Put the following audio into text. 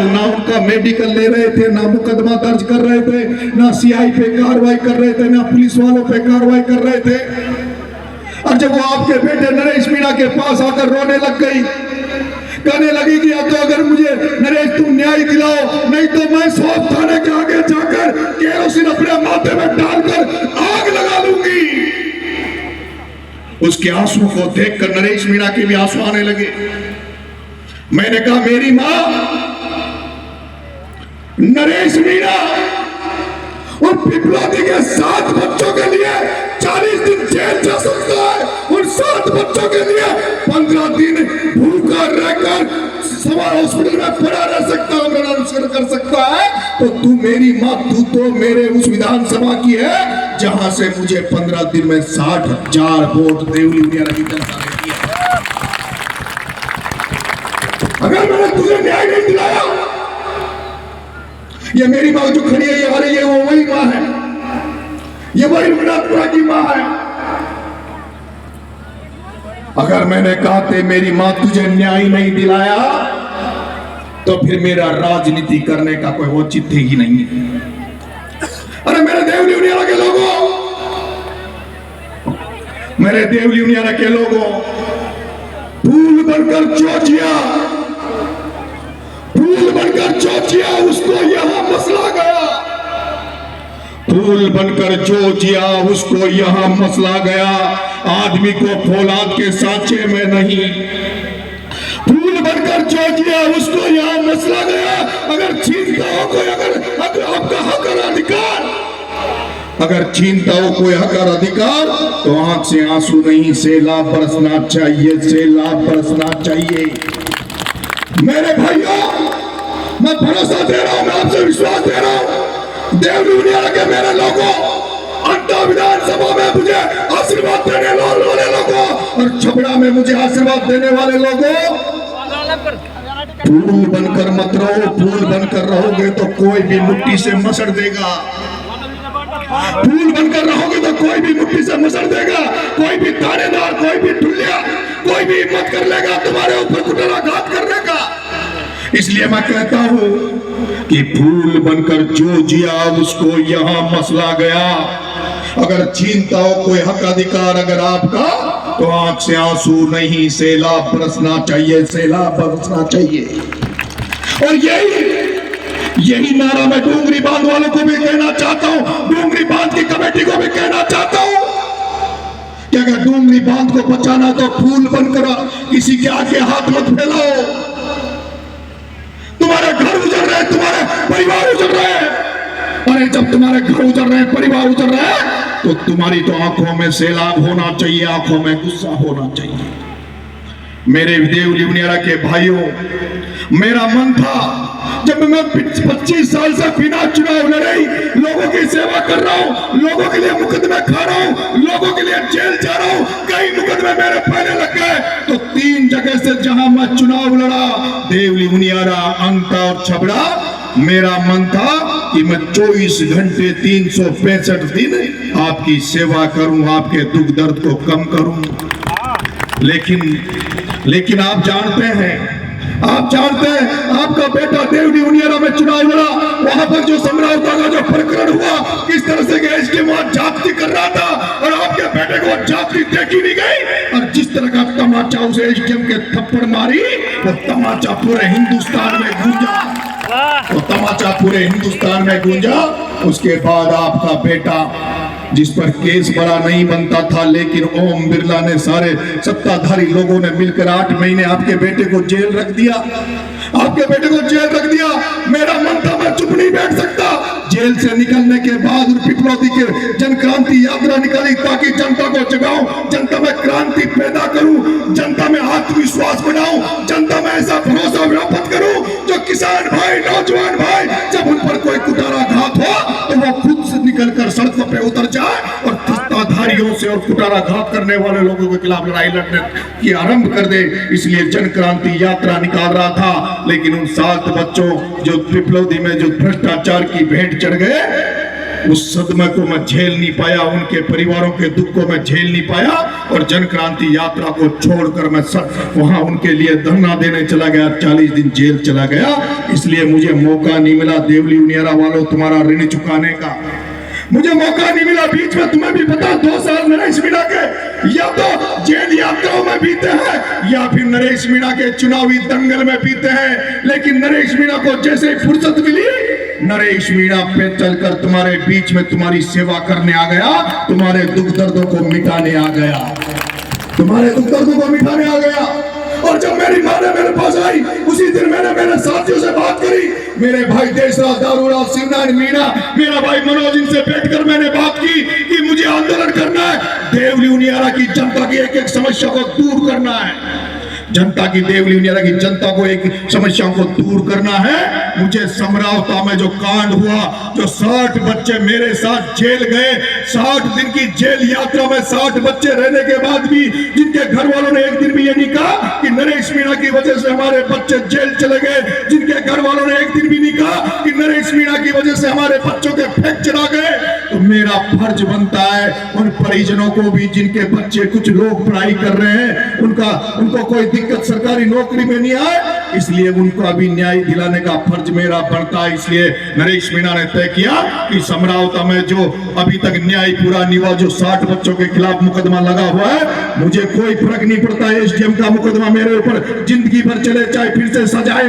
और ना उनका मेडिकल ले रहे थे, ना मुकदमा दर्ज कर रहे थे, ना सीआई पे कार्रवाई कर रहे थे, ना पुलिस वालों पे कार्रवाई कर रहे थे। और जब वो आपके बेटे नरेश मीणा के पास आकर रोने लग गई, कहने लगी कि अब तो अगर मुझे नरेश तुम न्याय दिलाओ, नहीं तो मैं सौंप थाने के आगे जाकर केरोसिन अपने माथे में डालकर आग लगा लूंगी। उसके आंसू को देखकर नरेश मीणा के भी आंसू आने लगे। मैंने कहा मेरी मां नरेश मीणा और पिपलादी के 7 बच्चों के लिए 40 दिन जेल जा सकता है, उन 7 बच्चों के लिए 15 दिन भूखा रहकर सवार हॉस्पिटल में पड़ा रह सकता है, अनुसरण कर सकता है। तो तू मेरी मां, तू तो मेरे उस विधानसभा की है जहां से मुझे 15 दिन में 60,000 वोट देवली उनियारा की जनता ने दिया। अगर मैंने तुझे न्याय नहीं दिलाया, ये मेरी मां जो खड़ी है, ये आ रही है, वो वही मां है, ये वही रघुनाथपुरा की मां है। अगर मैंने कहा थे मेरी मां तुझे न्याय नहीं दिलाया, तो फिर मेरा राजनीति करने का कोई औचित्य ही नहीं है। अरे मेरे देवली उनियारा के लोगों, मेरे देवली उनियारा के लोगों, फूल बनकर चोचिया, फूल बनकर चोचिया, उसको यहां मसला गया। फूल बनकर जो जिया उसको यहां मसला गया। आदमी को फौलाद के सांचे में नहीं, फूल बनकर जो जिया उसको यहां मसला गया। अगर छीनता हो कोई, अगर आपका हक और अधिकार, अगर छीनता हो कोई हक और अधिकार, तो आंख से आंसू नहीं, सैलाब बरसना चाहिए, सैलाब बरसना चाहिए। मेरे भाइयों, मैं भरोसा दे रहा हूं, मैं आपसे विश्वास दे रहा हूं, देवली उनियारा के मेरे लोगों, अंता विधानसभा में मुझे आशीर्वाद देने वाले लोगों और छपड़ा में मुझे आशीर्वाद देने वाले लोगों, फूल बनकर मत रहो। फूल बनकर रहोगे तो कोई भी मिट्टी से मसड़ देगा। फूल बनकर रहोगे तो कोई भी मिट्टी से मसड़ देगा। कोई भी थानेदार, कोई भी ठुल्लिया, कोई भी हिम्मत कर लेगा तुम्हारे ऊपर कुटलाघात करने का। इसलिए मैं कहता हूं कि फूल बनकर जो जिया उसको यहां मसला गया। अगर छीनता हो कोई हक अधिकार अगर आपका, तो आंख से आंसू नहीं, सैलाब बरसना चाहिए, सैलाब बरसना चाहिए। और यही नारा मैं डूंगरी बांध वालों को भी कहना चाहता हूं, डूंगरी बांध की कमेटी को भी कहना चाहता हूं कि अगर डूंगरी बांध को बचाना तो फूल बनकर किसी के आगे हाथ मत फैलाओ। तुम्हारे घर उजड़ रहे, तुम्हारे परिवार उजड़ रहे हैं। अरे जब तुम्हारे घर उजड़ रहे, परिवार उजड़ रहे हैं, तो तुम्हारी तो आंखों में सैलाब होना चाहिए, आंखों में गुस्सा होना चाहिए। मेरे देवली उनियारा के भाइयों, मेरा मन था जब मैं 25 साल से बिना चुनाव लड़े लोगों की सेवा कर रहा हूं, लोगों के लिए मुकदमे खा रहा हूं, लोगों के लिए जेल जा रहा हूं, कई मुकदमे मेरे पहले लग गए, तो 3 जगह से जहां मैं चुनाव लड़ा, देवली उनियारा, अंता और छबड़ा, मेरा मन था कि मैं 24 घंटे 365 दिन आपकी सेवा करूं, आपके दुख दर्द को कम करूं। लेकिन आप जानते हैं, आपका बेटा देवली उनियारा में चुनाव लड़ा, वहां पर जो समरावता का जो प्रकरण हुआ, किस तरह से एसडीएम वहां जाति कर रहा था और आपके बेटे को जाति देखी नहीं गई, और जिस तरह का तमाचा उसे एसडीएम के थप्पड़ मारी, वो तमाचा पूरे हिंदुस्तान में गूंजा, वो तमाचा पूरे हिंदुस्तान में गूंजा। उसके बाद आपका बेटा, जिस पर केस बड़ा नहीं बनता था, लेकिन ओम बिरला ने, सारे सत्ताधारी लोगों ने मिलकर 8 महीने आपके बेटे को जेल रख दिया, आपके बेटे को जेल रख दिया। मेरा मन था मैं चुप नहीं बैठ सकता। जेल से निकलने के बाद पिपलौदी के जन क्रांति यात्रा निकाली ताकि जनता को जगाऊं, जनता में क्रांति पैदा करूं, जनता में आत्मविश्वास बढ़ाऊं, जनता में ऐसा भरोसा व्याप्त करूं जो किसान भाई, नौजवान भाई, जब उन पर कोई कुटाराघात हो तो वो खुद से निकलकर सड़कों पे उतर जाए और सत्ताधारियों से और कुटाराघात करने वाले लोगों के खिलाफ लड़ाई लड़ने की आरंभ कर दे। इसलिए जन क्रांति यात्रा निकाल रहा था, लेकिन उन 7 बच्चों जो पिपलौदी में जो भ्रष्टाचार की भेंट चढ़ गए, उस सदमे को मैं झेल नहीं पाया, उनके परिवारों के दुख को मैं झेल नहीं पाया और जन क्रांति यात्रा को छोड़कर मैं वहां उनके लिए धरना देने चला गया, 40 दिन जेल चला गया। इसलिए मुझे मौका नहीं मिला देवली उनियारा वालों तुम्हारा ऋण चुकाने का, मुझे मौका नहीं मिला। बीच में तुम्हें भी पता 2 साल नरेश मीणा के या तो जेल यात्राओं में बीते हैं या फिर नरेश मीणा के चुनावी दंगल में बीते हैं। लेकिन नरेश मीणा को जैसे ही फुर्सत मिली, नरेश मीणा पे चलकर तुम्हारे बीच में तुम्हारी सेवा करने आ गया, तुम्हारे दुख दर्दों को मिटाने आ गया, तुम्हारे दुख दर्दों को मिटाने आ गया। और जब मेरी मां ने मेरे पास आई, उसी दिन मैंने मेरे साथियों से बात करी, मेरे भाई देशराज दारूराव शिवनारायण मीणा, मेरा भाई मनोज, इनसे बैठकर मैंने बात की कि मुझे आंदोलन करना है, देवली उनियारा की जनता की एक एक समस्या को दूर करना है, जनता की देवली उनियारा की जनता को एक समस्याओं को दूर करना है। मुझे समरावता में जो कांड हुआ, जो 60 बच्चे मेरे साथ जेल गए, 60 दिन की जेल यात्रा में 60 बच्चे रहने के बाद भी जिनके घर वालों ने एक दिन भी ये नहीं कहा कि नरेश मीणा की वजह से हमारे बच्चे जेल चले गए, जिनके घर वालों ने एक दिन भी नहीं कहा कि नरेश मीणा की वजह से हमारे बच्चों के फ्रैक्चर आ गए, तो मेरा फर्ज बनता है उन परिजनों को भी जिनके बच्चे, कुछ लोग पढ़ाई कर रहे हैं, उनको कोई दिक्कत सरकारी नौकरी में नहीं आए, इसलिए उनको अभी न्याय दिलाने का फर्ज मेरा बनता है। इसलिए नरेश मीणा ने तय किया कि समरावता में जो अभी तक न्याय पूरा नहीं हुआ, जो 60 बच्चों के खिलाफ मुकदमा लगा हुआ है, मुझे कोई फर्क नहीं पड़ता, एसडीएम का मुकदमा मेरे ऊपर जिंदगी भर चले, चाहे फिर से सजाए